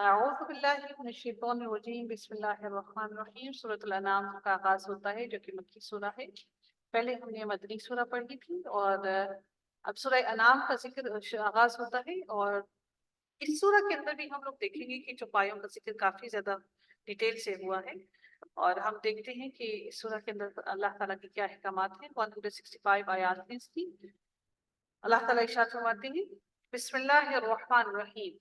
اعوذ باللہ من الشیطان الرجیم بسم اللہ الرحمن الرحیم۔ سورۃ الانعام کا آغاز ہوتا ہے جو کہ مکی سورہ ہے۔ پہلے ہم نے مدنی سورہ پڑھی تھی اور اب سورہ انعام کا ذکر آغاز ہوتا ہے، اور اس سورہ کے اندر بھی ہم لوگ دیکھیں گے کہ چوپایوں کا ذکر کافی زیادہ ڈیٹیل سے ہوا ہے، اور ہم دیکھتے ہیں کہ اس سورہ کے اندر اللہ تعالیٰ کے کیا احکامات ہیں۔ 165 آیات ہیں اس کی۔ اللہ تعالیٰ ارشاد فرماتے ہیں بسم اللہ الرحمن الرحیم۔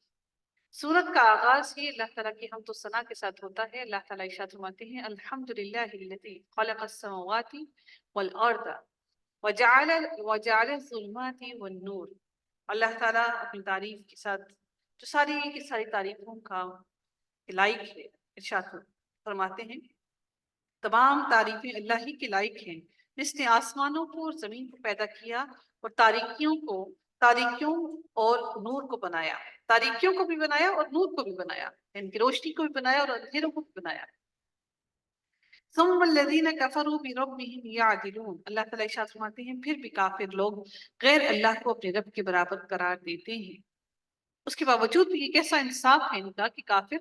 سورت کا آغاز ہی اللہ تعالیٰ کی حمد و ثنا کے ساتھ ہوتا ہے۔ اللہ تعالیٰ ارشاد فرماتے ہیں الحمدللہ الذی خلق السماوات والارض وجعل الظلمات والنور۔ اللہ تعالیٰ اپنی تعریف کے ساتھ جو ساری کی ساری تعریفوں کا لائق ہے، ارشاد فرماتے ہیں تمام تعریفیں اللہ ہی کے لائق ہیں، جس نے آسمانوں کو اور زمین کو پیدا کیا اور تاریکیوں اور نور کو بنایا، تاریکیوں کو بھی بنایا اور نور کو بھی بنایا، یعنی کہ روشنی کو بھی بنایا اور اندھیروں کو بھی بنایا۔ ثم الذین کفروا بربہم یعدلون۔ اللہ تعالیٰ ارشاد فرماتے ہیں پھر بھی کافر لوگ غیر اللہ کو اپنے رب کے برابر قرار دیتے ہیں۔ اس کے باوجود بھی یہ کیسا انصاف ہے ان کا کہ کافر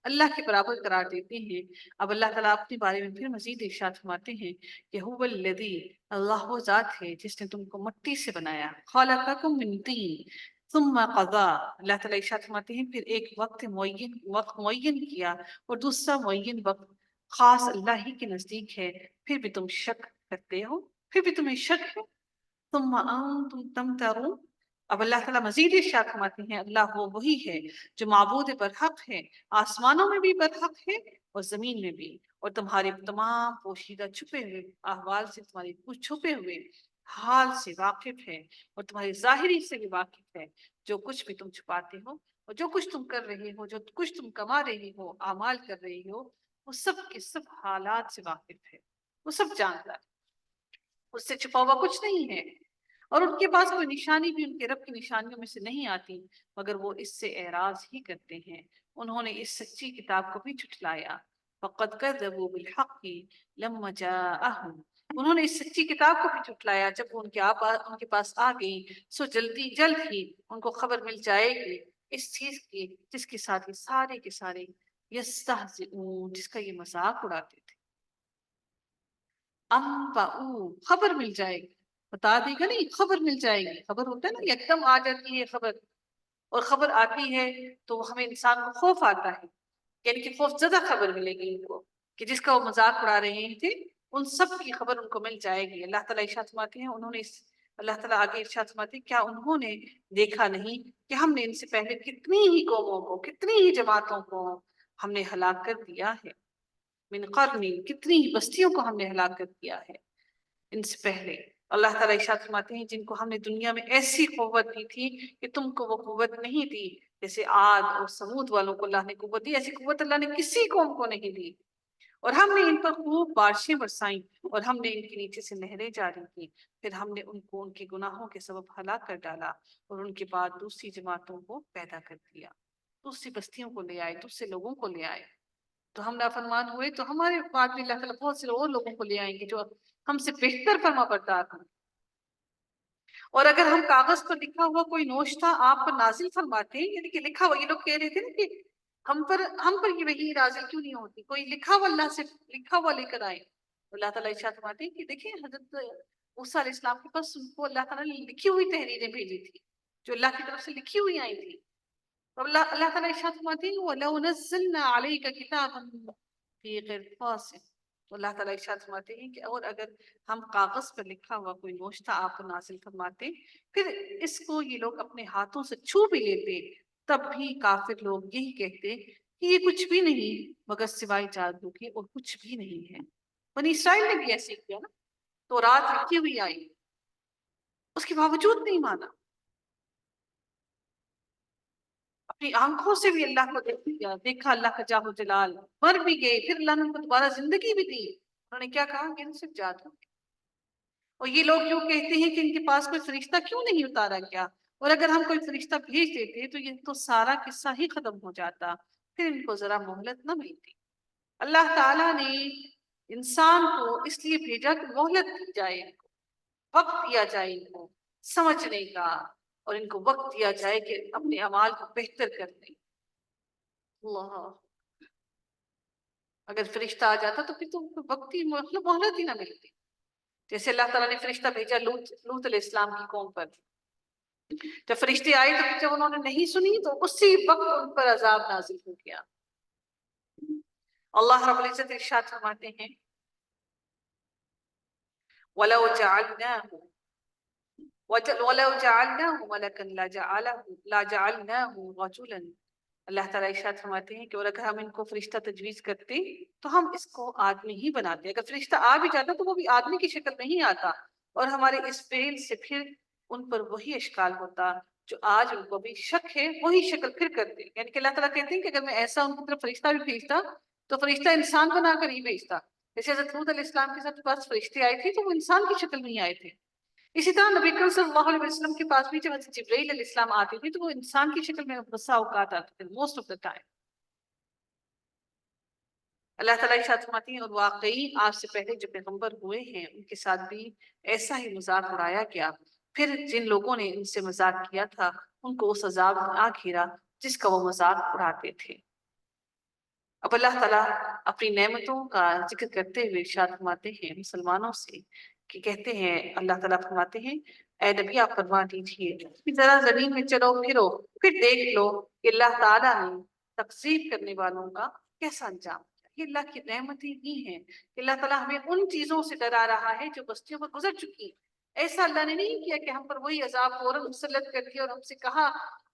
اللہ کے برابر قرار دیتے ہیں۔ اب اللہ تعالیٰ اپنے بارے میں پھر مزید ارشاد فرماتے ہیں کہ هو الذی، اللہ وہ ذات ہے جس نے تم کو مٹی سے بنایا، خلقکم من طین ثم قضا۔ اللہ تعالیٰ ارشاد فرماتے ہیں پھر ایک وقت معین کیا اور دوسرا معین وقت خاص اللہ ہی کے نزدیک ہے، پھر بھی تم شک کرتے ہو، پھر بھی تمہیں شک ہے۔ ثم انتم تمترون۔ اب اللہ تعالیٰ مزید ارشاد فرماتے ہیں اللہ وہ وہی ہے جو معبود برحق ہے، آسمانوں میں بھی برحق ہے اور زمین میں بھی، اور تمہارے تمام پوشیدہ چھپے ہوئے احوال سے، تمہارے کچھ چھپے ہوئے حال سے واقف ہے، اور تمہاری ظاہری سے بھی واقف ہے۔ جو کچھ بھی تم چھپاتے ہو اور جو کچھ تم کر رہے ہو، جو کچھ تم کما رہے ہو، اعمال کر رہے ہو، وہ سب کے سب حالات سے واقف ہے، وہ سب جانتا ہے، اس سے چھپا ہوا کچھ نہیں ہے۔ اور ان کے پاس کوئی نشانی بھی ان کے رب کی نشانیوں میں سے نہیں آتی مگر وہ اس سے اعراض ہی کرتے ہیں۔ انہوں نے اس سچی کتاب کو بھی جھٹلایا، فقد كذبوا بالحق لما جاءهم۔ انہوں نے اس سچی کتاب کو بھی جھٹلایا جب وہ ان کے پاس آ گئی، سو جلد ہی ان کو خبر مل جائے گی اس چیز کی جس کے ساتھ یہ سارے کے سارے یستہزئون، جس کا یہ مذاق اڑاتے تھے۔ خبر مل جائے گی، بتا دے گا نہیں، خبر مل جائے گی۔ خبر ہوتا ہے نا ایک دم آ جاتی ہے خبر، اور خبر آتی ہے تو ہمیں انسان کو خوف آتا ہے، یعنی کہ خوف زدہ خبر ملے گی ان کو کہ جس کا وہ مذاق اڑا رہے تھے ان سب کی خبر ان کو مل جائے گی۔ اللہ تعالیٰ ارشاد فرماتے ہیں اللہ تعالیٰ آگے ارشاد فرماتے ہیں کیا انہوں نے دیکھا نہیں کہ ہم نے ان سے پہلے کتنی ہی قوموں کو، کتنی ہی جماعتوں کو ہم نے ہلاک کر دیا ہے، من قرن، کتنی ہی بستیوں کو ہم نے ہلاک کر دیا ہے ان سے پہلے۔ اللہ تعالیٰ ارشاد فرماتے ہیں جن کو ہم نے دنیا میں ایسی قوت دی تھی کہ تم کو وہ قوت نہیں دی، جیسے عاد اور سمود والوں کو اللہ نے قوت دی، ایسی قوت اللہ نے کسی قوم کو نہیں دی۔ اور ہم نے ان پر خوب بارشیں برسائیں اور ہم نے ان کے نیچے سے نہریں جاری کی، پھر ہم نے ان کو ان کے گناہوں کے سبب ہلاک کر ڈالا، اور ان کے بعد دوسری جماعتوں کو پیدا کر دیا، دوسری بستیوں کو لے آئے، دوسرے لوگوں کو لے آئے۔ تو ہم نافرمان ہوئے تو ہمارے بعد بھی اللہ تعالیٰ بہت سے اور لوگوں کو لے آئیں گے جو ہم سے بہتر فرما بردار ہوں۔ اور اگر ہم کاغذ پر لکھا ہوا کوئی نوشتہ آپ پر نازل فرماتے ہیں، یعنی کہ لکھا ہوا، یہ لوگ کہہ رہے تھے نا کہ ہم پر یہ وحی نازل کیوں نہیں ہوتی، کوئی لکھا ہوا اللہ سے لکھا ہوا لے کر آئے۔ اللہ تعالیٰ ارشاد فرماتے ہیں کہ دیکھیں حضرت موسیٰ علیہ السلام کے پاس ان کو اللہ تعالیٰ نے لکھی ہوئی تحریریں بھیجی تھی جو اللہ کی طرف سے لکھی ہوئی آئی تھی۔ اللہ تعالیٰ ارشاد فرماتے ہیں وَلَوْ نَزَّلْنَا عَلَيْكَ كِتَابًا فِي قِرْطَاسٍ۔ تو اللہ تعالیٰ ارشاد فرماتے ہیں کہ اور اگر ہم کاغذ پر لکھا ہوا کوئی نوشتہ آپ کو نازل فرماتے، پھر اس کو یہ لوگ اپنے ہاتھوں سے چھو بھی لیتے، تب بھی کافر لوگ یہی کہتے کہ یہ کچھ بھی نہیں مگر سوائے جادو کے اور کچھ بھی نہیں ہے۔ بنی اسرائیل نے بھی ایسے کیا نا، تو رات لکھی ہوئی آئی، اس کے باوجود نہیں مانا، اپنی آنکھوں سے بھی اللہ کو دیکھا اللہ کا جاہ و جلال، مر بھی گئے، پھر اللہ نے ان کو دوبارہ زندگی بھی دی، انہوں نے کیا کہا کہ ان سے جادو ہے۔ اور یہ لوگ جو کہتے ہیں کہ ان کے پاس کوئی فرشتہ کیوں نہیں اتارا گیا، اور اگر ہم کوئی فرشتہ بھیج دیتے تو یہ تو سارا قصہ ہی ختم ہو جاتا، پھر ان کو ذرا مہلت نہ ملتی۔ اللہ تعالیٰ نے انسان کو اس لیے بھیجا کہ مہلت دی جائے، ان کو وقت دیا جائے، ان کو سمجھنے کا، اور ان کو وقت دیا جائے کہ اپنے اعمال کو بہتر کر دیں۔ اللہ، اگر فرشتہ آ جاتا تو پھر تو وقت ہی مطلب مہلت ہی نہ ملتی. جیسے اللہ تعالیٰ نے فرشتہ بھیجا لوط علیہ السلام کی قوم پر. جب فرشتے آئے تو جب انہوں نے نہیں سنی تو اسی وقت ان پر عذاب نازل ہو گیا. اللہ رب العزت ارشاد فرماتے ہیں وَلَوْ جَعَلْنَاهُ مَلَكًا لَجَعَلْنَاهُ رَجُلًا. اللہ تعالیٰ ارشاد فرماتے ہیں کہ اور اگر ہم ان کو فرشتہ تجویز کرتے تو ہم اس کو آدمی ہی بناتے. اگر فرشتہ آ بھی جاتا تو وہ بھی آدمی کی شکل میں ہی آتا اور ہمارے اس فعل سے پھر ان پر وہی اشکال ہوتا جو آج ان کو بھی شک ہے، وہی شکل پھر کرتے. یعنی کہ اللہ تعالیٰ کہتے ہیں کہ اگر میں ایسا ان کی طرف فرشتہ بھی بھیجتا تو فرشتہ انسان بنا کر ہی بھیجتا. جیسے حضرت لوط علیہ السلام کے ساتھ پاس فرشتے آئے تھے تو وہ انسان کی شکل میں ہی آئے تھے. اسی طرح نبی کریم صلی اللہ علیہ وسلم کے پاس بھی جب حضرت جبرائیل علیہ السلام آتے تھے تو وہ انسان کی شکل میں بسا اوقات آتے تھے، موسٹ آف دا ٹائم. اللہ تعالیٰ ارشاد فرماتی ہیں اور واقعی آپ سے پہلے جو پیغمبر ہوئے ہیں ان کے ساتھ بھی ایسا ہی مذاق اڑایا گیا. پھر جن لوگوں نے ان سے مذاق کیا تھا ان کو اس عذاب نے آ گھیرا جس کا وہ مذاق اڑاتے تھے. اب اللہ تعالیٰ اپنی نعمتوں کا ذکر کرتے ہوئے ارشاد فرماتے ہیں مسلمانوں سے کہ کہتے ہیں اللہ تعالیٰ فرماتے ہیں اے نبی آپ فرما دیجیے ذرا زمین میں چلو پھرو پھر دیکھ لو کہ اللہ تعالیٰ نے تکذیب کرنے والوں کا کیسا انجام کیا. یہ اللہ کی نعمتیں ہی ہیں کہ اللہ تعالیٰ ہمیں ان چیزوں سے ڈرا رہا ہے جو بستیوں پر گزر چکی. ایسا اللہ نے نہیں کیا کہ ہم پر وہی عذاب فوراً مسلط کر دیا اور ہم سے کہا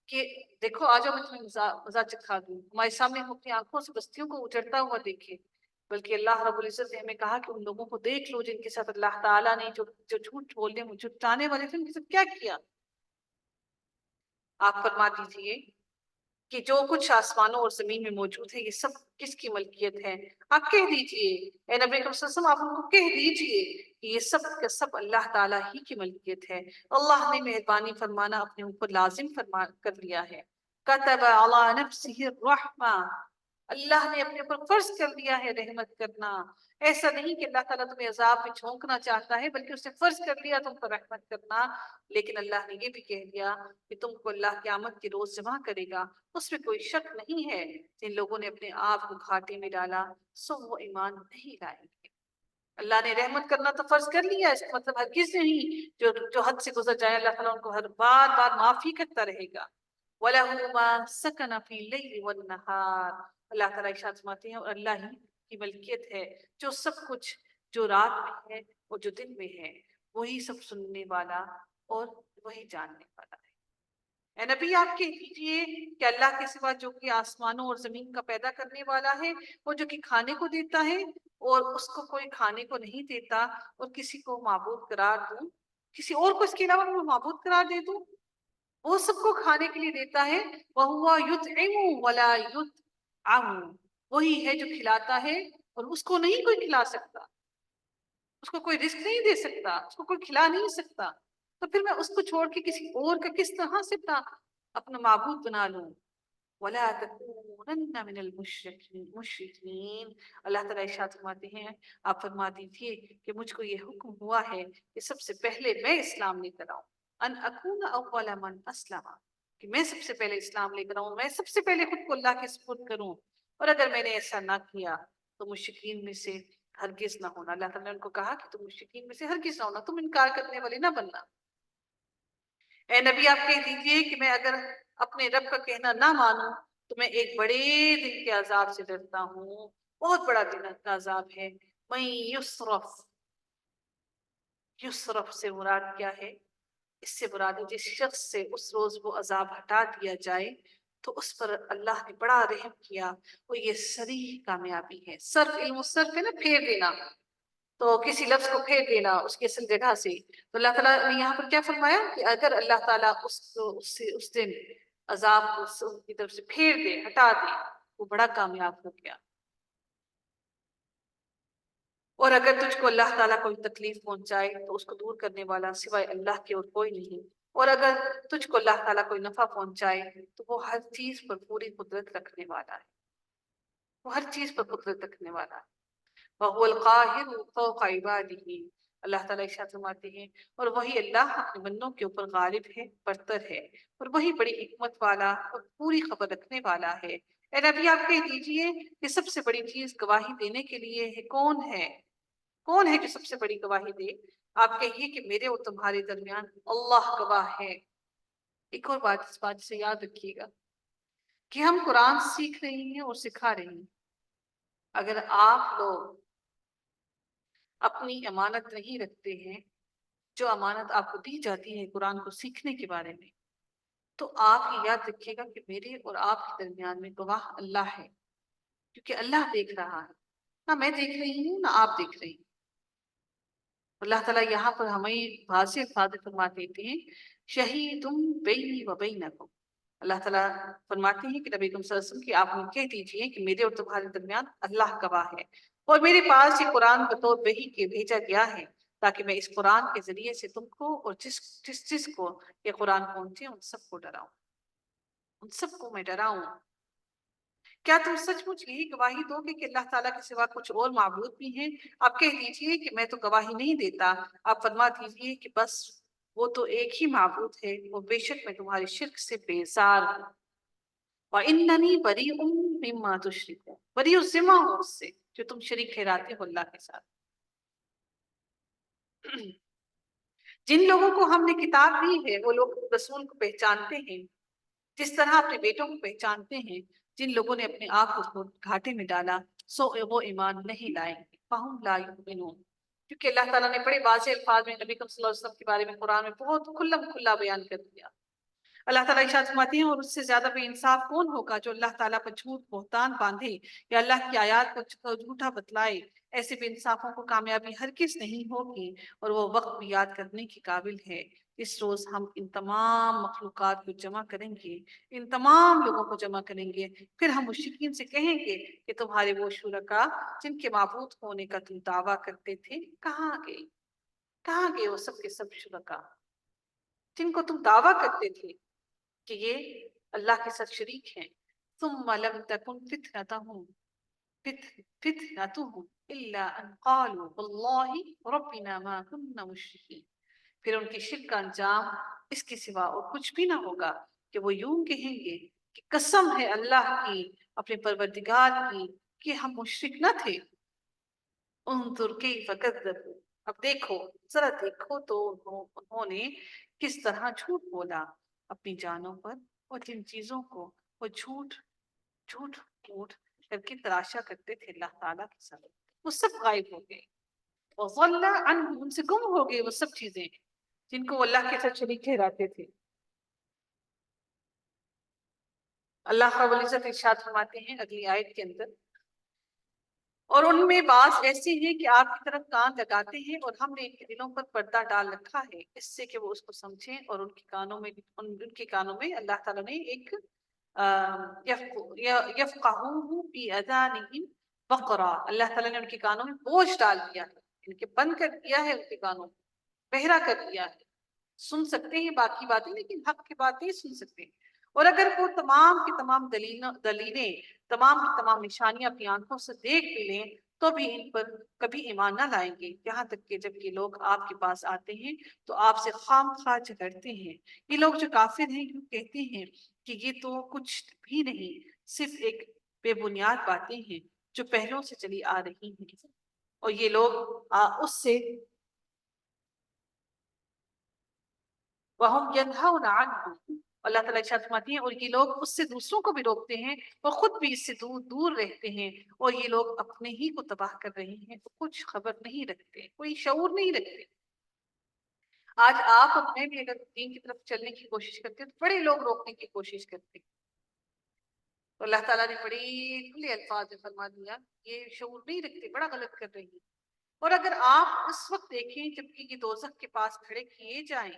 کہ دیکھو آ جاؤ میں تمہیں مزہ چکھا دوں. ہمارے سامنے ہم اپنی آنکھوں سے بستیوں کو اجڑتا ہوا دیکھے، بلکہ اللہ رب العزت نے ہمیں کہا کہ ان لوگوں کو دیکھ لو جن کے ساتھ اللہ تعالیٰ نے جو جھوٹ بولنے جھٹانے والے تھے ان کے ساتھ کیا کیا. آپ فرما دیجیے کہ جو کچھ آسمانوں اور زمین میں موجود ہے یہ سب کس کی ملکیت ہے. آپ کہہ دیجئے اے نبی صلی اللہ علیہ وسلم، آپ ان کو کہہ دیجئے کہ یہ سب کا سب اللہ تعالیٰ ہی کی ملکیت ہے. اللہ نے مہربانی فرمانا اپنے اوپر لازم کر لیا ہے. کتب علی نفسہ الرحمہ، اللہ نے اپنے اوپر فرض کر دیا ہے رحمت کرنا. ایسا نہیں کہ اللہ تعالیٰ تمہیں عذاب میں جھونکنا چاہتا ہے بلکہ اس نے فرض کر لیا تم پر رحمت کرنا. لیکن اللہ نے یہ بھی کہہ دیا کہ تم کو اللہ قیامت کے روز جمع کرے گا. اس میں کوئی شک نہیں ہے جن لوگوں نے اپنے آپ کو گھاٹے میں ڈالا سو وہ ایمان نہیں لائیں گے. اللہ نے رحمت کرنا تو فرض کر لیا، اس کا مطلب ہرگز نہیں جو حد سے گزر جائے اللہ تعالیٰ ان کو ہر بار بار معافی کرتا رہے گا. وَلَهُ مَا سَكَنَ فِي اللَّيْلِ وَالنَّهَارِ. اللہ تعالیٰ ارشاد فرماتے ہیں اور اللہ ہی کی ملکیت ہے جو سب کچھ جو رات میں ہے اور جو دن میں ہے، وہی سب سننے والا اور وہی جاننے والا ہے. اے نبی آپ کہہ دیجئے کہ اللہ کے سوا جو کہ آسمانوں اور زمین کا پیدا کرنے والا ہے، وہ جو کہ کھانے کو دیتا ہے اور اس کو کوئی کھانے کو نہیں دیتا اور کسی کو معبود قرار دوں، کسی اور کو اس کے علاوہ میں معبود قرار دے دوں، وہ سب کو کھانے کے لیے دیتا ہے. وَهُوَ يُطْعِمُ وَلَا يُطْعَمُ. وہی ہے جو کھلاتا ہے اور اس کو نہیں کوئی کھلا سکتا، اس کو کوئی رزق نہیں دے سکتا، اس کو کوئی کھلا نہیں سکتا. تو پھر میں اس کو چھوڑ کے کسی اور کا کس طرح سے اپنا معبود بنا لوں. وَلَا تَكُونَنَّ مِنَ الْمُشْرِكِينَ. اللہ تعالیٰ ارشاد فرماتے ہیں آپ فرما دیجیے کہ مجھ کو یہ حکم ہوا ہے کہ سب سے پہلے میں اسلام لے کر آؤں. ان اکون اول من اسلم، کہ میں سب سے پہلے اسلام لے کر آؤں، میں سب سے پہلے خود کو اللہ کے سپرد کروں. اور اگر میں نے ایسا نہ کیا تو مشرکین میں سے ہرگز نہ ہونا. اللہ تعالیٰ نے ان کو کہا کہ تم مشرکین میں سے ہرگز نہ ہونا، تم انکار کرنے والے نہ بننا. اے نبی آپ کہہ دیجئے کہ میں اگر اپنے رب کا کہنا نہ مانوں تو میں ایک بڑے دن کے عذاب سے ڈرتا ہوں. بہت بڑا دن کا عذاب ہے. میں یسرف سے مراد کیا ہے؟ اس سے مراد ہے جس شخص سے اس روز وہ عذاب ہٹا دیا جائے تو اس پر اللہ نے بڑا رحم کیا، وہ یہ صریح کامیابی ہے. صرف علم الصرف ہے نا، پھیر دینا، تو کسی لفظ کو پھیر دینا اس کی اصل جگہ سے. تو اللہ تعالیٰ نے یہاں پر کیا فرمایا کہ اگر اللہ تعالیٰ اس دن عذاب کو ان کی طرف سے پھیر دے، ہٹا دے، وہ بڑا کامیاب ہو گیا. اور اگر تجھ کو اللہ تعالیٰ کوئی تکلیف پہنچائے تو اس کو دور کرنے والا سوائے اللہ کے اور کوئی نہیں. اور اگر تجھ کو اللہ تعالیٰ کوئی نفع پہنچائے تو وہ ہر چیز پر پوری قدرت رکھنے والا ہے، وہ ہر چیز پر قدرت رکھنے والا ہے. وَهُوَ الْقَاهِرُ فَوْقَ عِبَادِهِ. اللہ تعالیٰ ارشاد فرماتے ہیں اور وہی اللہ اپنے بندوں کے اوپر غالب ہے، برتر ہے، اور وہی بڑی حکمت والا اور پوری خبر رکھنے والا ہے. اے نبی آپ کہہ دیجئے کہ سب سے بڑی چیز گواہی دینے کے لیے ہے کون ہے؟ کون ہے جو سب سے بڑی گواہی دے؟ آپ کہیے کہ میرے اور تمہارے درمیان اللہ گواہ ہے۔ ایک اور بات اس بات سے یاد رکھیے گا کہ ہم قرآن سیکھ رہے ہیں اور سکھا رہے ہیں۔ اگر آپ لوگ اپنی امانت نہیں رکھتے ہیں، جو امانت آپ کو دی جاتی ہے قرآن کو سیکھنے کے بارے میں، تو آپ یہ یاد رکھیے گا کہ میرے اور آپ کے درمیان میں گواہ اللہ ہے، کیونکہ اللہ دیکھ رہا ہے، نہ میں دیکھ رہی ہوں نہ آپ دیکھ رہی ہیں۔ اللہ تعالیٰ یہاں پر ہمیں واضح الفاظ فرما دیتے ہیں، شہیدٌ بینی و بینکم۔ اللہ تعالیٰ فرماتے ہیں کہ نبی صلی اللہ علیہ وسلم کی آپ نے کہہ دیجئے کہ میرے اور تمہارے درمیان اللہ گواہ ہے، اور میرے پاس یہ قرآن بطور وحی کے بھیجا گیا ہے تاکہ میں اس قرآن کے ذریعے سے تم کو اور جس کو یہ قرآن پہنچے ان سب کو ڈراؤں، ان سب کو میں ڈراؤں۔ کیا تم سچ مچ یہی گواہی دو گے کہ اللہ تعالیٰ کے سوا کچھ اور معبود بھی ہیں؟ آپ کہہ دیجئے کہ میں تو گواہی نہیں دیتا، آپ فرما دیجئے کہ بس وہ تو ایک ہی معبود ہے، اور بے شک میں تمہارے شرک سے بیزار ہوں۔ وَإِنَّنِي بَرِيءٌ مِّمَّا تُشْرِكُونَ، بری ذمہ ہوں اس سے جو تم شریک ٹھہراتے ہو اللہ کے ساتھ۔ جن لوگوں کو ہم نے کتاب دی ہے وہ لوگ رسول کو پہچانتے ہیں جس طرح اپنے بیٹوں کو پہچانتے ہیں۔ جن لوگوں نے اپنے آپ کو گھاٹے میں ڈالا سو وہ ایمان نہیں لائیں گے، فَهُمْ لَا يُؤْمِنُونَ۔ کیونکہ اللہ تعالیٰ نے بڑے واضح الفاظ میں نبی صلی اللہ علیہ وسلم کے بارے میں قرآن میں بہت کھلم کھلا بیان کر دیا۔ اللہ تعالیٰ ارشاد فرماتے ہیں، اور اس سے زیادہ بے انصاف کون ہوگا جو اللہ تعالیٰ پر جھوٹ بہتان باندھے یا اللہ کی آیات کو جھوٹا بتلائے۔ ایسے بے انصافوں کو کامیابی ہرگز نہیں ہوگی، اور وہ وقت بھی یاد کرنے کی قابل ہے۔ اس روز ہم ان تمام مخلوقات کو جمع کریں گے، ان تمام لوگوں کو جمع کریں گے، پھر ہم مشرکین سے کہیں گے کہ تمہارے وہ شرکاء جن کے معبود ہونے کا تم دعویٰ کرتے تھے کہاں گئے؟ کہاں گئے وہ سب کے سب شرکاء جن کو تم دعویٰ کرتے تھے کہ یہ اللہ کے ساتھ شریک ہیں؟ ثم لم تکن فتنتهم الا ان قالوا والله ربنا ما كنا مشرکین۔ پھر ان کے شرک کا انجام اس کے سوا اور کچھ بھی نہ ہوگا کہ وہ یوں کہیں گے کہ قسم ہے اللہ کی، اپنے پروردگار کی، کہ ہم مشرک نہ تھے۔ انظر کیف کذبوا، اب دیکھو، ذرا دیکھو تو انہوں نے کس طرح جھوٹ بولا اپنی جانوں پر، اور جن چیزوں کو وہ جھوٹ کر کے تراشا کرتے تھے اللہ تعالیٰ کے ساتھ، وہ سب غائب ہو گئے۔ وضل عنہم، ان سے گم ہو گئے وہ سب چیزیں جن کو وہ اللہ کے ساتھ شریک ٹھہراتے تھے۔ اللہ رب العزت ارشاد فرماتے ہیں اگلی آیت کے اندر، اور ان میں بعض ایسے ہیں کہ آپ کی طرف کان لگاتے ہیں، اور ہم نے ان کے دلوں پر پردہ ڈال رکھا ہے اس سے کہ وہ اس کو سمجھیں، اور ان کے کانوں میں اللہ تعالیٰ نے ایک یفقہوہ فی اذانہم وقرا، اللہ تعالیٰ نے ان کے کانوں میں بوجھ ڈال دیا ہے، ان کے بند کر دیا ہے، ان کے کانوں میں بہرا کر دیا ہے، سن سکتے ہیں باقی باتیں لیکن حق کی باتیں سن سکتے ہیں۔ اور اگر وہ تمام کی تمام دلیلیں، تمام کی تمام نشانیاں اپنی آنکھوں سے دیکھ بھی لیں تو بھی ان پر کبھی ایمان نہ لائیں گے، یہاں تک کہ جب یہ لوگ آپ کے پاس آتے ہیں تو آپ سے خام خواہ جھگڑتے ہیں۔ یہ لوگ جو کافر ہیں یوں کہتے ہیں کہ یہ تو کچھ بھی نہیں، صرف ایک بے بنیاد باتیں ہیں جو پہلوں سے چلی آ رہی ہیں، اور یہ لوگ اس سے وَهُمْ يَنْهَوْنَ عَنْهُ، اللہ تعالیٰ ارشاد فرماتی ہیں اور یہ لوگ اس سے دوسروں کو بھی روکتے ہیں، اور خود بھی اس سے دور رہتے ہیں، اور یہ لوگ اپنے ہی کو تباہ کر رہے ہیں، کچھ خبر نہیں رکھتے، کوئی شعور نہیں رکھتے۔ آج آپ اپنے بھی اگر دین کی طرف چلنے کی کوشش کرتے ہیں تو بڑے لوگ روکنے کی کوشش کرتے ہیں، تو اللہ تعالیٰ نے بڑے کھلے الفاظ میں فرما دیا یہ شعور نہیں رکھتے، بڑا غلط کر رہی ہیں۔ اور اگر آپ اس وقت دیکھیں جبکہ یہ دوزخ کے پاس کھڑے کیے جائیں،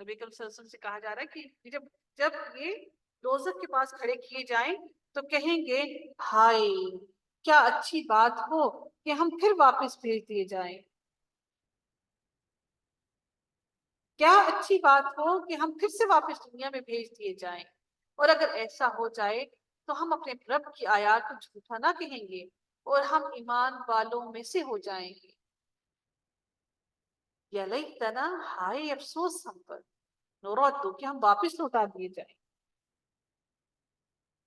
نبی کریم صلی اللہ علیہ وسلم سے کہا جا رہا ہے کہ جب یہ دوزخ کے پاس کھڑے کیے جائیں تو کہیں گے ہائے کیا اچھی بات ہو کہ ہم پھر واپس بھیج دیے جائیں، کیا اچھی بات ہو کہ ہم پھر سے واپس دنیا میں بھیج دیے جائیں، اور اگر ایسا ہو جائے تو ہم اپنے رب کی آیات کو جھوٹا نہ کہیں گے اور ہم ایمان والوں میں سے ہو جائیں گے۔ یا لیتنا، ہائے افسوس ہم پر، نورد کہ ہم واپس لوٹا دیے جائیں۔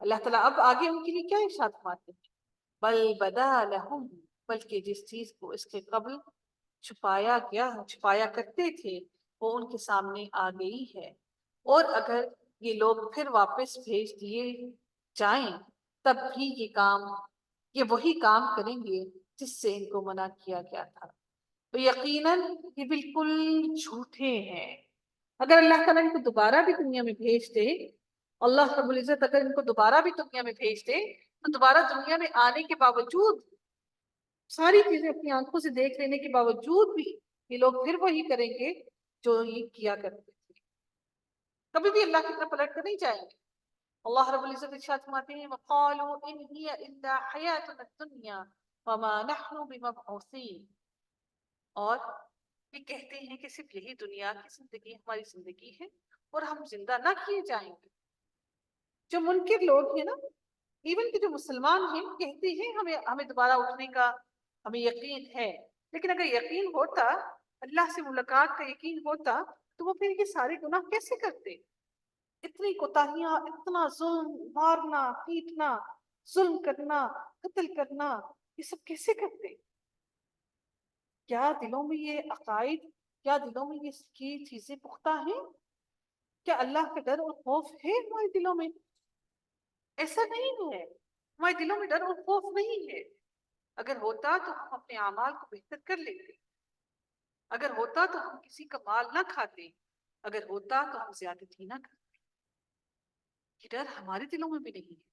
اللہ تعالیٰ اب آگے ان کے لیے کیا ارشاد فرماتے ہیں؟ بل بدا لہم، بلکہ جس چیز کو اس کے قبل چھپایا کرتے تھے وہ ان کے سامنے آ گئی ہے، اور اگر یہ لوگ پھر واپس بھیج دیے جائیں تب بھی یہ وہی کام کریں گے جس سے ان کو منع کیا گیا تھا، تو یقیناً یہ بالکل جھوٹے ہیں۔ اگر اللہ تعالیٰ ان کو دوبارہ بھی دنیا میں بھیج دے، اللہ رب العزت اگر ان کو دوبارہ بھی دنیا میں بھیج دے تو دوبارہ دنیا میں آنے کے باوجود، ساری چیزیں اپنی آنکھوں سے دیکھ لینے کے باوجود بھی یہ لوگ پھر وہی کریں گے جو یہ کیا کرتے تھے، کبھی بھی اللہ کی طرف پلٹ کر نہیں جائیں گے۔ اللہ رب العزت ارشاد فرماتے ہیں وَقَالُوا إِنْ هِيَ إِلَّا حَيَاتُنَا الدُّنْيَا وَمَا نَحْنُ بِمَبْعُوثِينَ، اور یہ کہتے ہیں کہ صرف یہی دنیا کی زندگی ہماری زندگی ہے اور ہم زندہ نہ کیے جائیں گے۔ جو منکر لوگ ہیں نا، ایون کہ جو مسلمان ہیں، کہتے ہیں ہمیں دوبارہ اٹھنے کا ہمیں یقین ہے، لیکن اگر یقین ہوتا، اللہ سے ملاقات کا یقین ہوتا تو وہ پھر یہ سارے گناہ کیسے کرتے؟ اتنی کوتاہیاں، اتنا ظلم، مارنا پیٹنا، ظلم کرنا، قتل کرنا، یہ سب کیسے کرتے؟ کیا دلوں میں یہ عقائد، کیا دلوں میں یہ چیزیں پختہ ہیں؟ کیا اللہ کا ڈر اور خوف ہے ہمارے دلوں میں؟ ایسا نہیں ہے، ہمارے دلوں میں ڈر اور خوف نہیں ہے۔ اگر ہوتا تو ہم اپنے اعمال کو بہتر کر لیتے، اگر ہوتا تو ہم کسی کا مال نہ کھاتے، اگر ہوتا تو ہم زیادتی نہ کرتے۔ یہ ڈر ہمارے دلوں میں بھی نہیں ہے۔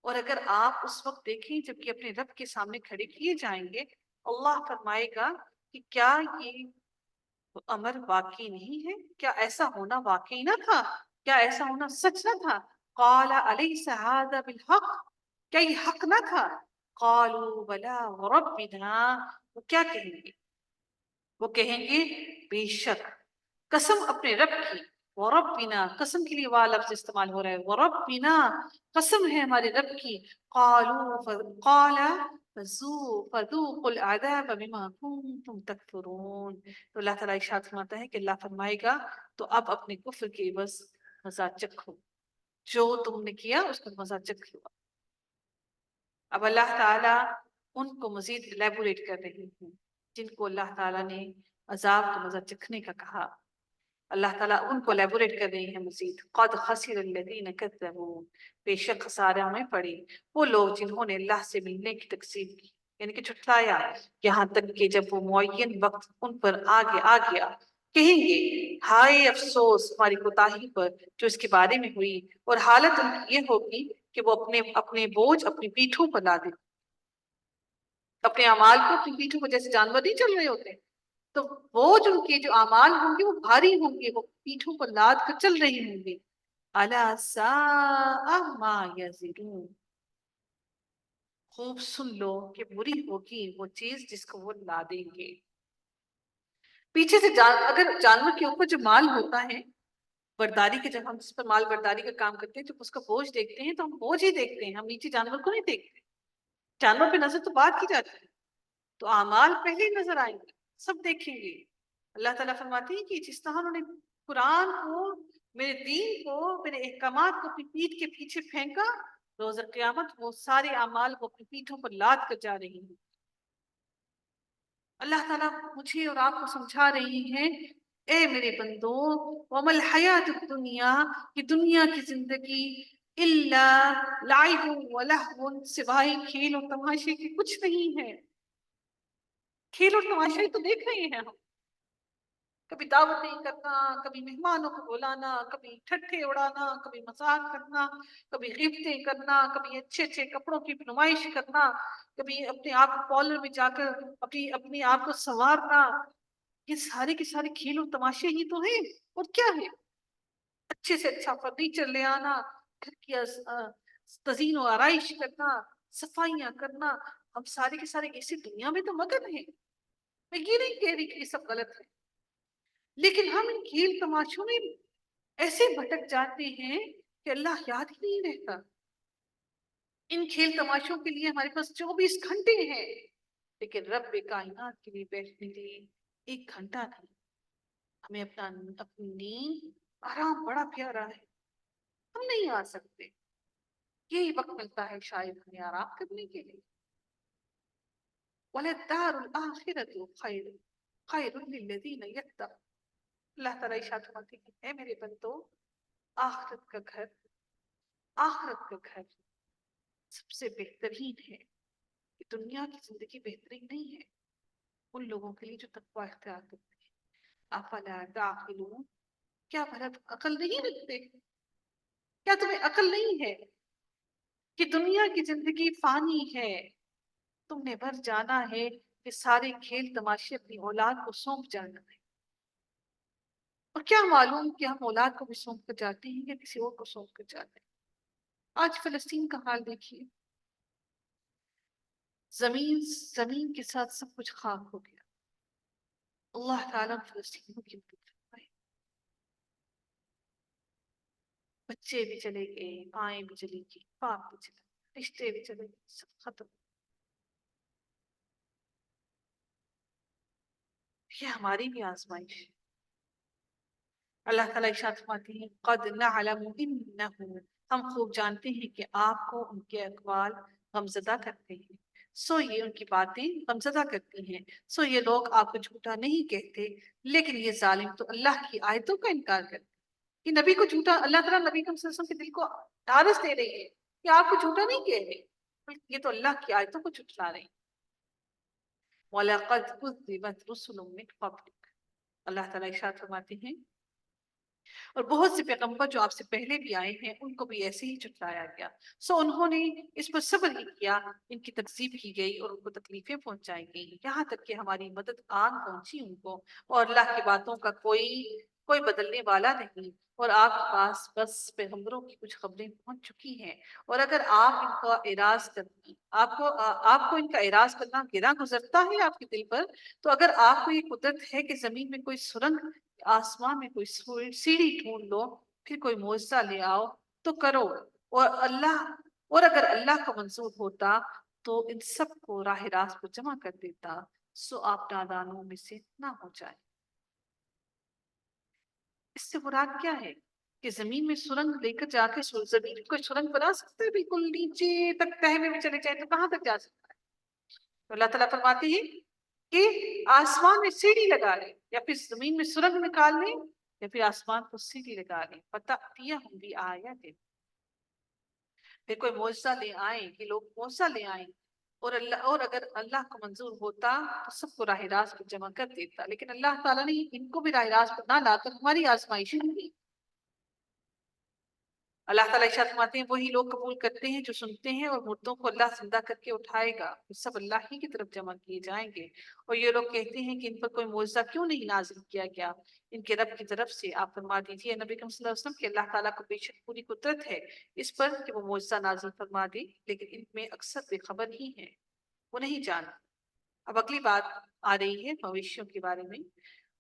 اور اگر آپ اس وقت دیکھیں جب کہ اپنے رب کے سامنے کھڑے کیے جائیں گے، اللہ فرمائے گا کہ کیا یہ امر واقعی نہیں ہے؟ کیا ایسا ہونا واقعی نہ تھا؟ کیا ایسا ہونا سچ نہ تھا؟ قال الیس ھذا بالحق، کیا یہ حق نہ تھا؟ قالوا بلا وربنا، وہ کیا کہیں گے؟ وہ کہیں گے بے شک، قسم اپنے رب کی، وربنا، قسم کے لیے وا لفظ استعمال ہو رہا ہے، وربنا، قسم ہے ہمارے رب کی، قال فذوقوا العذاب بما كنتم تکفرون، تو اللہ تعالیٰ ارشاد فرماتا ہے کہ اللہ فرمائے گا تو اب اپنے کفر کی بس مزہ چکھو، جو تم نے کیا اس کا مزہ چکھ لو۔ اب اللہ تعالیٰ ان کو مزید الیبوریٹ کر رہی ہیں جن کو اللہ تعالیٰ نے عذاب کا مزہ چکھنے کا کہا، اللہ تعالیٰ ان کو الیبوریٹ کر رہی ہیں مزید، قد خسر الذین کذبوا، بے شک خسارہ میں پڑی وہ لوگ جنہوں نے اللہ سے ملنے کی تکذیب کی، یعنی کہ جھٹلایا، یہاں تک کہ جب وہ معین وقت ان پر آ گیا کہیں گے ہائے افسوس ہماری کوتاہی پر جو اس کے بارے میں ہوئی، اور حالت ان کی یہ ہوگی کہ وہ اپنے بوجھ اپنی پیٹھوں پر لا دیں، اپنے اعمال کو اپنی پیٹھوں پر، جیسے جانور نہیں چل رہے ہوتے تو بوجھ ان کے جو اعمال ہوں گے وہ بھاری ہوں گے، وہ پیٹھوں پر لاد کر چل رہی ہوں گے۔ الا ساء ما یزرون، خوب سن لو کہ بری ہوگی وہ چیز جس کو وہ لادیں گے۔ پیچھے سے اگر جانور کے اوپر جو مال ہوتا ہے برداری کے، جب ہم جس پر مال برداری کا کام کرتے ہیں، جب اس کا بوجھ دیکھتے ہیں تو ہم بوجھ ہی دیکھتے ہیں، ہم نیچے جانور کو نہیں دیکھتے، جانور پہ نظر تو بات کی جاتی ہے، تو اعمال پہلے ہی نظر آئیں گے، سب دیکھیں گے۔ اللہ تعالیٰ فرماتی ہے کہ جس طرح انہوں نے قرآن کو، میرے دین کو، میرے احکامات کو اپنی پیٹھ کے پیچھے پھینکا، روز قیامت وہ سارے اعمال کو اپنی پیٹھوں پر لاد کر جا رہی ہیں۔ اللہ تعالیٰ مجھے اور آپ کو سمجھا رہی ہیں اے میرے بندو، وَمَا الْحَيَاةُ الدُّنْيَا، کہ دنیا کی زندگی الا لعب ولہو، سوائے کھیل اور تماشے کے کچھ نہیں ہے۔ کھیل اور تماشے تو دیکھ رہے ہیں ہم، کبھی دعوتیں کرنا، کبھی مہمانوں کو بلانا، کبھی ٹھٹھے اڑانا، کبھی مذاق کرنا، کبھی غیبتیں کرنا، کبھی اچھے اچھے کپڑوں کی نمائش کرنا، کبھی اپنے آپ کو پارلر میں جا کر اپنے آپ کو سنوارنا، یہ سارے کے سارے کھیل اور تماشے ہی تو ہیں، اور کیا ہے؟ اچھے سے اچھا فرنیچر لے آنا، گھر کی تزئین و آرائش کرنا، صفائیاں کرنا، ہم سارے کے سارے اسی دنیا میں تو مگن ہیں۔ میں یہ نہیں کہہ رہی کہ یہ سب غلط ہے، لیکن ہم ان کھیل تماشوں میں ایسے بھٹک جاتے ہیں کہ اللہ یاد ہی نہیں رہتا۔ ان کھیل تماشوں کے لیے ہمارے پاس 24 گھنٹے ہیں، لیکن رب کائنات کے لیے بیٹھنے کے لیے 1 گھنٹہ نہیں۔ ہمیں اپنی نیند، آرام بڑا پیارا ہے، ہم نہیں آ سکتے۔ یہی وقت ملتا ہے شاید ہمیں آرام کرنے کے لیے. وَلَلدَّارُ الْآخِرَةُ خَيْرٌ لِلَّذِينَ يَتَّقُونَ. اللہ تعالیٰ ارشاد فرماتے ہیں اے میرے بندو، آخرت کا گھر، آخرت کا گھر سب سے بہترین ہے. کہ دنیا کی زندگی بہترین نہیں ہے ان لوگوں کے لیے جو تقوی اختیار کرتے ہیں. افلا تعقلون، کیا بھلا تم عقل نہیں رکھتے؟ کیا تمہیں عقل نہیں ہے کہ دنیا کی زندگی فانی ہے، تم نے بھر جانا ہے، کہ سارے کھیل تماشے اپنی اولاد کو سونپ جانا ہے. اور کیا معلوم کہ ہم اولاد کو بھی سونپ کر جاتے ہیں یا کسی اور کو سونپ کر جاتے ہیں. آج فلسطین کا حال دیکھیے، زمین کے ساتھ سب کچھ خاک ہو گیا. اللہ تعالیٰ فلسطینیوں کی مدد فرمائے. بچے بھی چلے گئے، مائیں بھی چلی گئی، باپ بھی چلے گئے، رشتے بھی چلے گئے، سب ختم. یہ ہماری بھی آزمائش ہے. اللہ تعالیٰ ارشاد فرماتے ہیں قد نعلم انہ، ہم خوب جانتے ہیں کہ آپ کو ان کے اقوال غمزدہ کرتے ہیں. سو یہ ان کی باتیں غمزدہ کرتی ہیں. سو یہ لوگ آپ کو جھوٹا نہیں کہتے، لیکن یہ ظالم تو اللہ کی آیتوں کا انکار کرتے. کہ نبی کو جھوٹا، اللہ تعالیٰ نبی صلی اللہ علیہ وسلم کے دل کو ڈھارس دے رہی ہے کہ آپ کو جھوٹا نہیں کہہ رہے، بلکہ یہ تو اللہ کی آیتوں کو جھٹلا رہے ہیں. وَلَقَدْ كُذِّبَتْ رُسُلٌ مِّن قَبْلِكَ، اللہ تعالیٰ ارشاد فرماتے ہیں اور بہت سے پیغمبر جو آپ سے پہلے بھی آئے ہیں ان کو بھی ایسے ہی جھٹلایا گیا. سو انہوں نے اس پر صبر ہی کیا، ان کی تکذیب کی گئی اور ان کو تکلیفیں پہنچائی گئی، یہاں تک کہ ہماری مدد آن پہنچی ان کو. اور اللہ کی باتوں کا کوئی بدلنے والا نہیں. اور آپ کے پاس بس پیغمبروں کی کچھ خبریں پہنچ چکی ہیں. اور اگر آپ ان کا اعراض کرنا، آپ کو ان کا اعراض کرنا گرا گزرتا ہے آپ کے دل پر، تو اگر آپ کو یہ قدرت ہے کہ زمین میں کوئی سرنگ، آسمان میں کوئی سیڑھی ڈھونڈ لو، پھر کوئی معجزہ لے آؤ تو کرو. اور اگر اللہ کا منظور ہوتا تو ان سب کو راہ راست پر جمع کر دیتا. سو آپ نادانوں میں سے نہ ہو جائے. اس سے مراد کیا ہے کہ زمین میں سرنگ لے کر جا کے زمین کو سرنگ بنا سکتے ہیں، بالکل نیچے تک تہہ میں بھی چلے جائے تو کہاں تک جا سکتا ہے. تو اللہ تعالیٰ فرماتے ہیں کہ آسمان میں سیڑھی لگا لیں، یا پھر زمین میں سرنگ نکال لیں، یا پھر آسمان کو سیڑھی لگا لیں. فَتَأْتِيَهُمْ بِآيَةٍ، پھر کوئی معجزہ لے آئیں، کہ لوگ معجزہ لے آئیں. اور اگر اللہ کو منظور ہوتا تو سب کو راہ راست پر جمع کر دیتا. لیکن اللہ تعالیٰ نے ان کو بھی راہ راست پر نہ لا کر ہماری آزمائش ہوگی. اللہ تعالیٰ ارشاد فرماتے ہیں وہی لوگ قبول کرتے ہیں جو سنتے ہیں، اور مردوں کو اللہ زندہ کر کے اٹھائے گا، پھر سب اللہ ہی کی طرف جمع کیے جائیں گے. اور یہ لوگ کہتے ہیں کہ ان پر کوئی معجزہ کیوں نہیں نازل کیا گیا ان کے رب کی طرف سے. آپ فرما دیجیے نبی کریم صلی اللہ علیہ وسلم کہ اللہ تعالیٰ کو بے شک پوری قدرت ہے اس پر کہ وہ معجزہ نازل فرما دے، لیکن ان میں اکثر بے خبر ہی ہیں، وہ نہیں جانتے. اب اگلی بات آ رہی ہے مویشیوں کے بارے میں.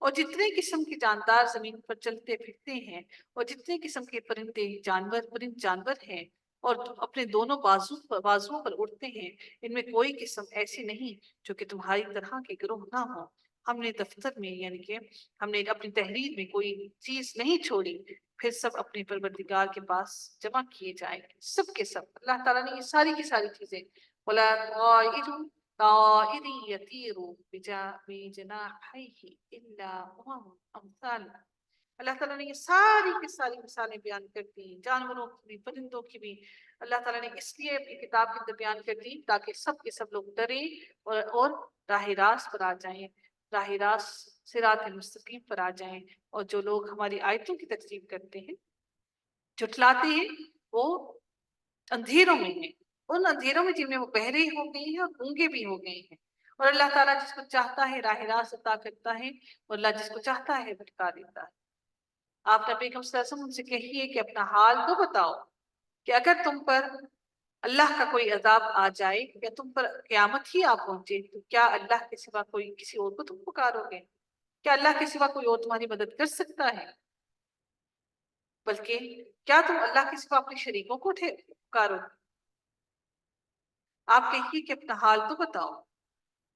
اور جتنے قسم کے جاندار زمین پر چلتے پھرتے ہیں، اور جتنے قسم کے پرند جانور ہیں اور اپنے دونوں بازوؤں پر اڑتے ہیں، ان میں کوئی قسم ایسی نہیں جو کہ تمہاری طرح کے گروہ نہ ہو. ہم نے دفتر میں، یعنی کہ ہم نے اپنی تحریر میں کوئی چیز نہیں چھوڑی، پھر سب اپنے پروردگار کے پاس جمع کیے جائیں گے. سب کے سب اللہ تعالیٰ نے یہ ساری کی ساری چیزیں بولا. طائر یطیر بجناحیہ الا امثال. اللہ تعالیٰ نے یہ ساری کی ساری مثالیں بیان کر دی، جانوروں کی بھی، پرندوں کی بھی. اللہ تعالیٰ نے اس لیے اپنی کتاب کے اندر بیان کر دی تاکہ سب کے سب لوگ ڈریں اور راہ راست پر آ جائیں، راہ راست صراط المستقیم پر آ جائیں. اور جو لوگ ہماری آیتوں کی تکذیب کرتے ہیں، جھٹلاتے ہیں، وہ اندھیروں میں ہیں، ان اندھیروں میں جن میں وہ بہرے ہو گئے ہیں اور گونگے بھی ہو گئے ہیں. اور اللہ تعالیٰ جس کو چاہتا ہے راہ راست عطا کرتا ہے، اور اللہ جس کو چاہتا ہے بھٹکا دیتا ہے. آپ نبی صلی اللہ علیہ وسلم ان سے کہیے کہ اپنا حال تو بتاؤ کہ اگر تم پر اللہ کا کوئی عذاب آ جائے یا تم پر قیامت ہی آ پہنچے تو کیا اللہ کے سوا کوئی کسی اور کو تم پکارو گے؟ کیا اللہ کے سوا کوئی اور تمہاری مدد کر سکتا ہے؟ بلکہ کیا تم اللہ کے سوا اپنے شریکوں کو پکارو گے؟ آپ کہیے کہ اپنا حال تو بتاؤ،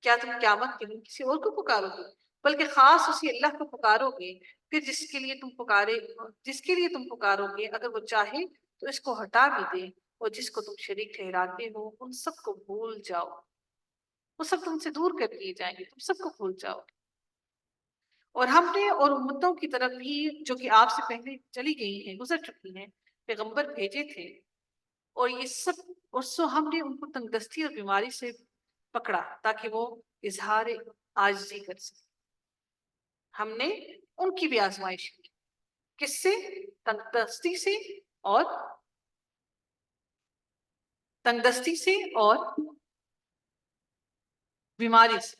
کیا تم قیامت کے دن کسی اور کو پکارو گے؟ بلکہ خاص اسی اللہ کو پکارو گے. پھر جس کے لیے تم پکارو گے اگر وہ چاہے تو اس کو ہٹا بھی دے اور جس کو تم شریک ٹھہراتے ہو ان سب کو بھول جاؤ، وہ سب تم سے دور کر دیے جائیں گے، تم سب کو بھول جاؤ۔ اور ہم نے اور امتوں کی طرف بھی جو کہ آپ سے پہلے چلی گئی ہیں، گزر چکی ہیں، پیغمبر بھیجے تھے، اور یہ سب اور سو ہم نے ان کو تنگ دستی اور بیماری سے پکڑا تاکہ وہ اظہار عاجزی کر سکے۔ ہم نے ان کی بھی آزمائش کی، کس سے؟ تنگ دستی سے اور بیماری سے۔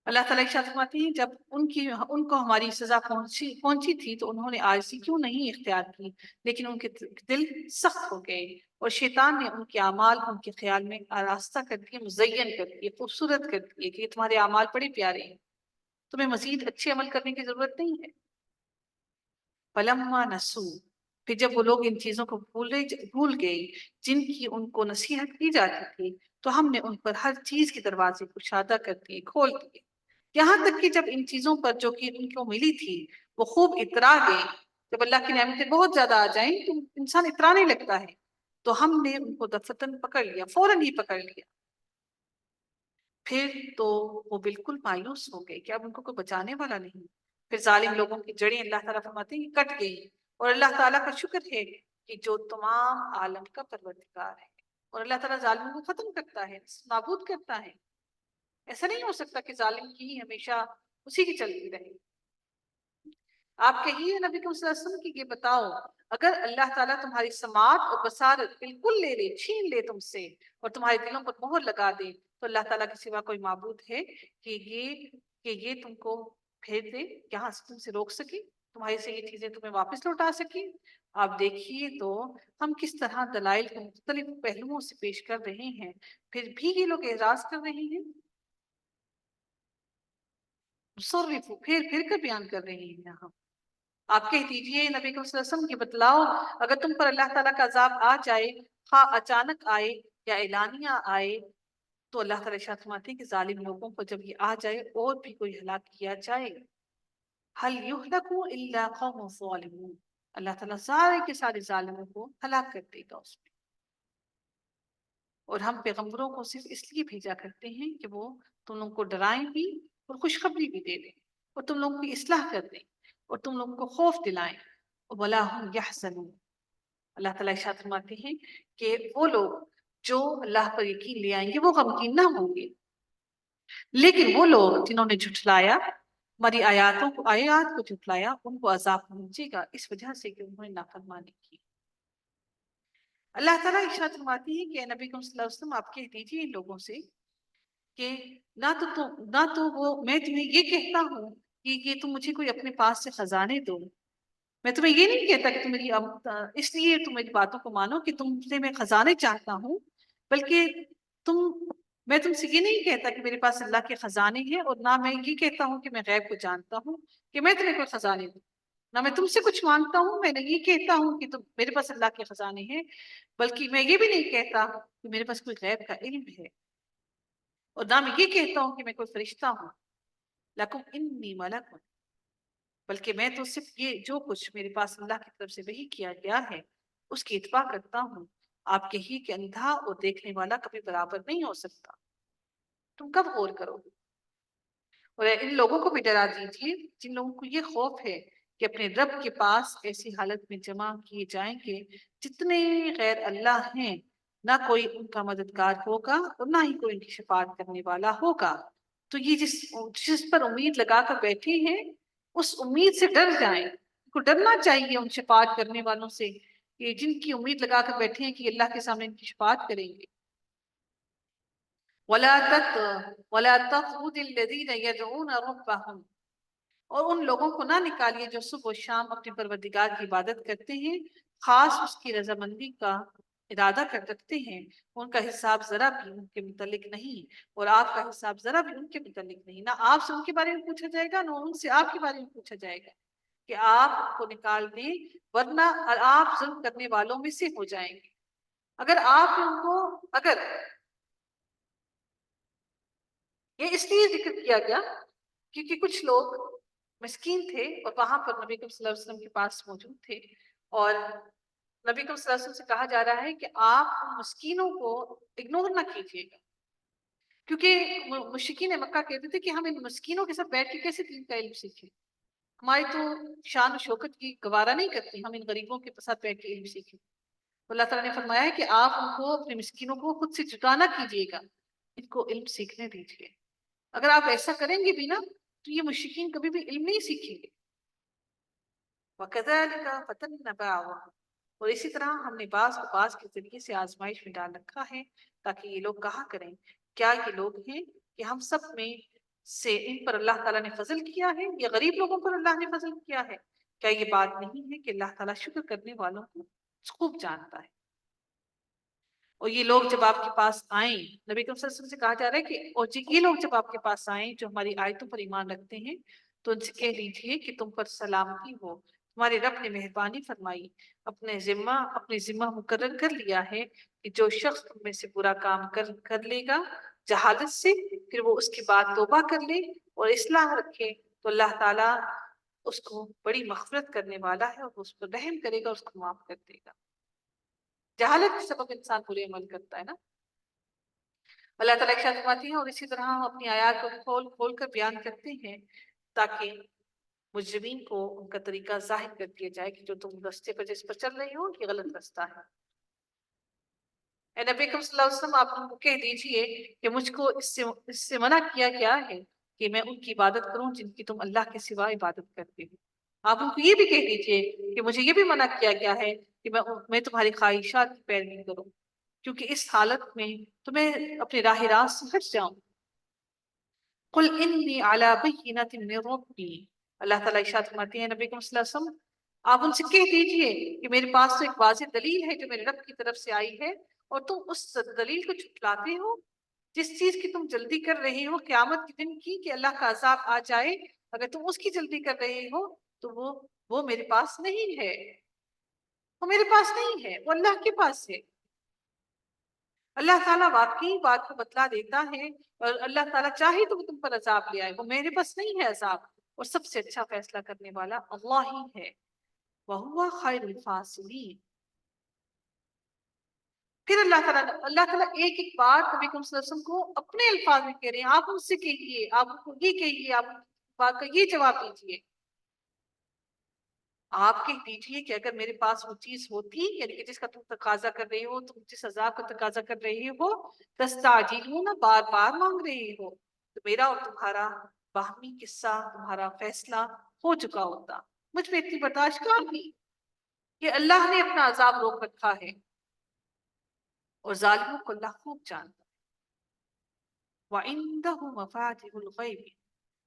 اللہ تعالیٰ ارشاد فرماتے ہیں جب ان کو ہماری سزا پہنچی تھی تو انہوں نے عاجزی کیوں نہیں اختیار کی، لیکن ان کے دل سخت ہو گئے، اور شیطان نے ان کے اعمال ان کے خیال میں آراستہ کر دیے، مزین کر دیے، خوبصورت کر دیے کہ یہ تمہارے اعمال بڑے پیارے ہیں، تمہیں مزید اچھے عمل کرنے کی ضرورت نہیں ہے۔ فلما نسو، پھر جب وہ لوگ ان چیزوں کو بھول گئے جن کی ان کو نصیحت کی جاتی تھی، تو ہم نے ان پر ہر چیز کے دروازے کشادہ کر دیے، کھول دیے، یہاں تک کہ جب ان چیزوں پر جو کہ ان کو ملی تھی وہ خوب اترا گئے۔ جب اللہ کی نعمتیں بہت زیادہ آ جائیں تو انسان اترانے لگتا ہے، تو ہم نے ان کو دفتن پکڑ لیا، فوراً ہی پکڑ لیا۔ پھر تو وہ بالکل مایوس ہو گئے کہ اب ان کو کوئی بچانے والا نہیں۔ پھر ظالم لوگوں کی جڑیں اللہ تعالیٰ فرماتے ہیں کٹ گئی، اور اللہ تعالیٰ کا شکر ہے کہ جو تمام عالم کا پروردگار ہے، اور اللہ تعالیٰ ظالموں کو ختم کرتا ہے، نابود کرتا ہے۔ ایسا نہیں ہو سکتا کہ ظالم کی ہمیشہ اسی کی چلتی رہے۔ آپ کہیے نبی صلی اللہ علیہ وسلم کہ یہ بتاؤ، اگر اللہ تعالیٰ تمہاری سماعت اور بصارت بالکل لے لے، چھین لے تم سے، اور تمہارے دلوں پر مہر لگا دے، تو اللہ تعالیٰ کے سوا کوئی معبود ہے کہ یہ تم کو پھیر دے، یہاں سے تم سے روک سکے، تمہاری سے یہ چیزیں تمہیں واپس لوٹا سکے؟ آپ دیکھیے تو ہم کس طرح دلائل کو مختلف پہلوؤں سے پیش کر رہے ہیں، پھر بھی یہ لوگ اعراض کر رہے ہیں، پھر کر بیان کر رہے ہیں یہاں۔ آپ کہہ دیجئے نبی صلی اللہ علیہ وسلم کی بتلاؤ، اگر تم پر اللہ تعالیٰ کا عذاب آ جائے، خواہ اچانک آئے یا اعلانیہ آئے، تو اللہ تعالیٰ ارشاد فرماتے ہیں کہ ظالم لوگوں کو جب یہ آ جائے اور بھی کوئی ہلاک کیا جائے، هل يهلك الا قوم الظالمون، اللہ تعالیٰ سارے کے سارے ظالموں کو ہلاک کر دے گا اس میں۔ اور ہم پیغمبروں کو صرف اس لیے بھیجا کرتے ہیں کہ وہ تم لوگوں کو ڈرائیں بھی اور خوشخبری بھی دے دیں، اور تم لوگوں کی اصلاح کر دیں، اور تم لوگوں کو خوف دلائیں، وَلَا هُمْ يَحْزَنُونَ۔ اللہ تعالیٰ ارشاد فرماتے ہیں کہ وہ لوگ جو اللہ پر یقین لے آئیں گے وہ غمگین نہ ہوں گے، لیکن وہ لوگ جنہوں نے جھٹلایا ہماری آیات کو جھٹلایا، ان کو عذاب پہنچے گا اس وجہ سے کہ انہوں نے نافرمانی کی۔ اللہ تعالیٰ ارشاد فرماتی ہے کہ نبی صلی اللہ علیہ وسلم آپ کہہ دیجیے ان لوگوں سے کہ نہ تو وہ میں تمہیں یہ کہتا ہوں کہ تم مجھے کوئی اپنے پاس سے خزانے دو، میں تمہیں یہ نہیں کہتا کہ اس لیے تم میری باتوں کو مانو کہ تم سے میں خزانے چاہتا ہوں، بلکہ میں تم سے یہ نہیں کہتا کہ میرے پاس اللہ کے خزانے ہیں، اور نہ میں یہ کہتا ہوں کہ میں غیب کو جانتا ہوں کہ میں تمہیں کوئی خزانے دوں، نہ میں تم سے کچھ مانگتا ہوں، میں یہ کہتا ہوں کہ میرے پاس اللہ کے خزانے ہیں، بلکہ میں یہ بھی نہیں کہتا کہ میرے پاس کوئی غیب کا علم ہے، اور نہ میں یہ کہتا ہوں کہ میں کوئی فرشتہ ہوں، لکم انی ملک، بلکہ میں تو صرف یہ جو کچھ میرے پاس اللہ کی طرف سے وحی کیا گیا ہے اس کی اتباع کرتا ہوں۔ آپ کہیے کہ اندھا اور دیکھنے والا کبھی برابر نہیں ہو سکتا، تم کب غور کرو گے؟ اور ان لوگوں کو بھی ڈرا دیجیے جن لوگوں کو یہ خوف ہے کہ اپنے رب کے پاس ایسی حالت میں جمع کیے جائیں گے جتنے غیر اللہ ہیں، نہ کوئی ان کا مددگار ہوگا اور نہ ہی کوئی ان کی شفاعت کرنے والا ہوگا۔ تو یہ جس پر امید لگا کر بیٹھے ہیں اس امید سے ڈر جائیں، ان کو ڈرنا چاہیے ان شفاعت کرنے والوں سے کہ جن کی امید لگا کر بیٹھے ہیں کہ اللہ کے سامنے ان کی شفاعت کریں گے۔ وَلَا تَطْرُدِ الَّذِينَ يَدْعُونَ رَبَّهُمْ، اور ان لوگوں کو نہ نکالیے جو صبح و شام اپنے پروردگار کی عبادت کرتے ہیں، خاص اس کی رضامندی کا ارادہ کر رکھتے ہیں، ان کا حساب ذرا بھی ان کے متعلق نہیں، اور آپ کا حساب ذرا بھی ان کے متعلق نہیں، نہ آپ سے ان کے بارے میں پوچھا جائے گا، نہ ان سے آپ کے بارے میں پوچھا جائے گا کہ آپ ان کو نکال دیں، ورنہ آپ ظلم کرنے والوں میں سے ہو جائیں گے۔ اگر یہ اس لیے ذکر کیا گیا کیونکہ کچھ لوگ مسکین تھے اور وہاں پر نبی صلی اللہ علیہ وسلم کے پاس موجود تھے، اور نبی کو صلی اللہ علیہ وسلم سے کہا جا رہا ہے کہ آپ مسکینوں کو اگنور نہ کیجیے گا، کیونکہ مشرکین مکہ کہتے تھے کہ ہم ان مسکینوں کے ساتھ بیٹھ کے کیسے دین کا علم سیکھیں، ہماری تو شان و شوکت کی گوارا نہیں کرتی ہم ان غریبوں کے ساتھ بیٹھ کے علم سیکھیں۔ اللہ تعالیٰ نے فرمایا ہے کہ آپ ان کو اپنے مسکینوں کو خود سے جدا نہ کیجیے گا، ان کو علم سیکھنے دیجیے۔ اگر آپ ایسا کریں گے بھی نا تو یہ مشرکین کبھی بھی علم نہیں سیکھیں گے۔ وَكَذَلِكَ فَتَنَّا بَعْضَهُمْ، اور اسی طرح ہم نے بعض کو بعض کے ذریعے سے آزمائش میں ڈال رکھا ہے تاکہ یہ لوگ کہا کریں کیا یہ لوگ ہیں کہ ہم سب میں سے ان پر اللہ تعالیٰ نے فضل کیا ہے، یا غریب لوگوں پر اللہ نے فضل کیا ہے؟ کیا یہ بات نہیں ہے کہ اللہ تعالیٰ شکر کرنے والوں کو خوب جانتا ہے؟ اور یہ لوگ جب آپ کے پاس آئیں، نبی کریم صلی اللہ علیہ وسلم سے کہا جا رہا ہے کہ اور یہ لوگ جب آپ کے پاس آئیں جو ہماری آیتوں پر ایمان رکھتے ہیں تو ان سے کہہ دیجیے کہ تم پر سلامتی ہو، تمہارے رب نے مہربانی فرمائی، اپنے ذمہ مقرر کر لیا ہے کہ جو شخص تم میں سے برا کام کر لے گا جہالت سے، پھر وہ اس کے بعد توبہ کر لے اور اصلاح رکھے تو اللہ تعالیٰ اس کو بڑی مغفرت کرنے والا ہے اور اس پر رحم کرے گا، اس کو معاف کر دے گا۔ جہالت کے سبب انسان برے عمل کرتا ہے نا۔ اللہ تعالیٰ ارشاد فرماتی ہیں اور اسی طرح ہم اپنی آیات کو کھول کھول کر بیان کرتے ہیں تاکہ مجرمین کو ان کا طریقہ ظاہر کر دیا جائے کہ جو تم رستے پر جس پر چل رہی ہو یہ غلط رستہ ہے۔ اے نبی کریم صلی اللہ علیہ وسلم، آپ ان کو کہہ دیجئے کہ مجھ کو اس سے منع کیا گیا ہے کہ میں ان کی عبادت کروں جن کی تم اللہ کے سوا عبادت کرتے ہو۔ آپ ان کو یہ بھی کہہ دیجئے کہ مجھے یہ بھی منع کیا گیا ہے کہ میں تمہاری خواہشات کی پیروی کروں، کیونکہ اس حالت میں تمہیں اپنے راہ راست سے ہٹ جاؤں۔ قل انی علی بینۃ من ربی، اللہ تعالیٰ ارشاد فرماتے ہیں نبی کریم صلی اللہ علیہ وسلم آپ ان سے کہہ دیجئے کہ میرے پاس تو ایک واضح دلیل ہے جو میرے رب کی طرف سے آئی ہے اور تم اس دلیل کو جھٹلاتے ہو۔ جس چیز کی تم جلدی کر رہے ہو قیامت کے دن کی کہ اللہ کا عذاب آ جائے، اگر تم اس کی جلدی کر رہے ہو تو وہ میرے پاس نہیں ہے، وہ میرے پاس نہیں ہے، وہ اللہ کے پاس ہے۔ اللہ تعالیٰ واقعی بات کو بتلا دیتا ہے اور اللہ تعالیٰ چاہے تو وہ تم پر عذاب لے آئے، وہ میرے پاس نہیں ہے عذاب، اور سب سے اچھا فیصلہ کرنے والا اللہ ہی ہے، وَهُوَ خَيْرُ الْفَاصِلِينَ۔ پھر اللہ تعالیٰ ایک ایک بات نبی کریم صلی اللہ علیہ وسلم کو اپنے الفاظ میں کہہ رہے ہیں، آپ ان سے کہیے، آپ ان کو یہ کہیے، آپ بات کا یہ جواب دیجیے۔ آپ کہہ دیجیے کہ اگر میرے پاس وہ چیز ہوتی، یعنی کہ جس کا تم تقاضا کر رہے ہو، تم جس عذاب کا تقاضا کر رہے ہو، تستعجلون، بار بار مانگ رہے ہو، تو میرا اور تمہارا باہمی قصہ، تمہارا فیصلہ ہو چکا ہوتا۔ مجھ پہ اتنی برداشت کہاں تھی کہ اللہ نے اپنا عذاب روک رکھا ہے، اور ظالموں کو اللہ خوب جانتا ہے۔ وَعِندَهُ مَفَاتِحُ الْغَيْبِ،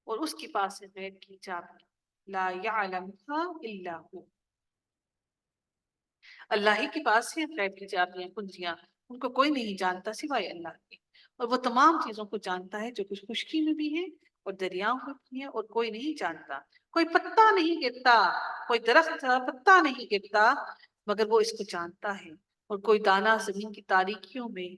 اور اس کے پاس ہے غیب کی چابی، لا يعلمها الا هو، اللہ ہی کے پاس ہے غیب کی چابیاں، کنجیاں، ان کو کوئی نہیں جانتا سوائے اللہ کے، اور وہ تمام چیزوں کو جانتا ہے جو کچھ خشکی میں بھی ہے اور دریاؤں میں بھی ہے، اور کوئی نہیں جانتا۔ کوئی پتا نہیں گرتا، کوئی درخت کا پتا نہیں گرتا مگر وہ اس کو جانتا ہے، اور کوئی دانہ زمین کی تاریکیوں میں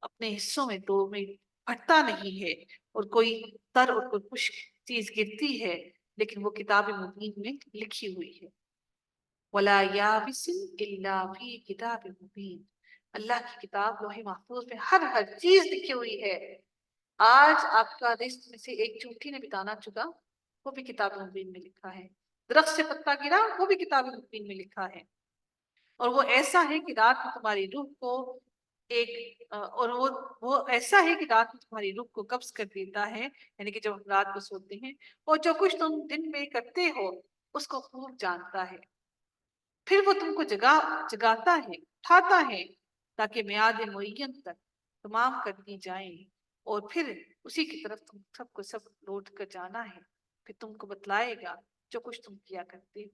اپنے حصوں میں دو میں پھٹتا نہیں ہے، اور کوئی تر اور کوئی خشک چیز گرتی ہے لیکن وہ کتاب مبین میں لکھی ہوئی ہے۔ وَلَا يَابِسٍ إِلَّا فِي كِتَابٍ مُبِينٍ، اللہ کی کتاب لوح محفوظ میں ہر چیز لکھی ہوئی ہے۔ آج آپ کا رزق میں سے ایک چونٹی نے بھی دانا چگا، وہ بھی کتاب مبین میں لکھا ہے۔ درخت سے پتا گرا، وہ بھی کتاب مبین میں لکھا ہے۔ اور وہ ایسا ہے کہ رات میں تمہاری روح کو اور وہ ایسا ہے کہ رات میں تمہاری روح کو قبض کر دیتا ہے، یعنی کہ جب ہم رات کو سوتے ہیں، اور جو کچھ تم دن میں کرتے ہو اس کو خوب جانتا ہے۔ پھر وہ تم کو جگاتا ہے، اٹھاتا ہے تاکہ میعاد معین تک تمام کر دی جائیں، اور پھر اسی کی طرف تم سب کو سب لوٹ کر جانا ہے، پھر تم کو بتلائے گا جو کچھ تم کیا کرتے۔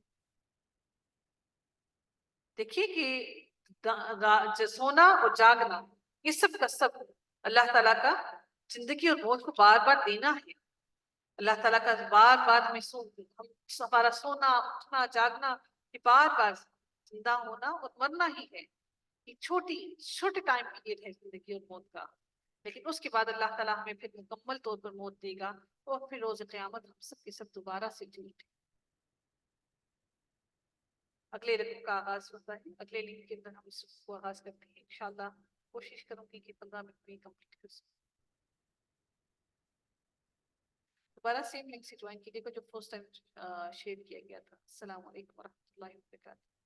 دیکھیے کہ سونا اور جاگنا یہ سب کا سب اللہ تعالیٰ کا زندگی اور موت کو بار بار دینا ہے۔ اللہ تعالیٰ کا بار بار ہمارا سونا، اٹھنا، جاگنا، یہ بار بار زندہ ہونا اور مرنا ہی ہے۔ یہ چھوٹے ٹائم پیریڈ ہے زندگی اور موت کا، لیکن اس کے بعد اللہ تعالیٰ ہمیں پھر مکمل طور پر موت دے گا، اور پھر روز قیامت ہم سب کے سب دوبارہ سے جی اٹھیں۔ اگلے رقم کا آغاز ہوتا ہے، اگلے لنک کے اندر ہم اس کو آغاز کرتے ہیں انشاءاللہ. کوشش کروں گی کہ 15 منٹ میں کمپلیٹ کر سکوں. دوبارہ سیم لنک سے جوائن کیجیے گا جو فرسٹ ٹائم شیئر کیا گیا تھا. السلام علیکم ورحمۃ اللہ وبرکاتہ.